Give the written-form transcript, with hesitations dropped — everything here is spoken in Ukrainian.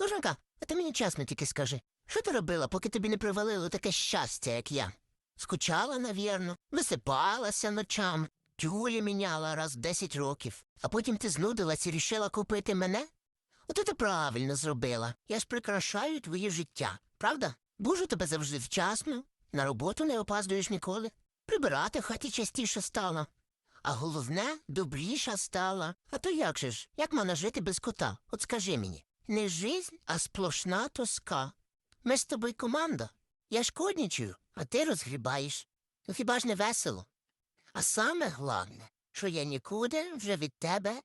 Кожанка, а ти мені чесно тільки скажи, що ти робила, поки тобі не привалило таке щастя, як я? Скучала, навірно, висипалася ночами, тюлі міняла раз в 10 років, а потім ти знудилась і рішила купити мене? Ото ти правильно зробила. Я ж прикрашаю твоє життя, правда? Бужу тебе завжди вчасно, на роботу не опаздуєш ніколи, прибирати в хаті частіше стало. А головне, добріша стала. А то як же ж? Як можна жити без кота? От скажи мені. Не жизнь, а сплошна тоска. Ми з тобою команда. Я шкодничаю, а ти розгрібаєш. Ну хіба ж не весело? А саме головне, що я нікуди вже від тебе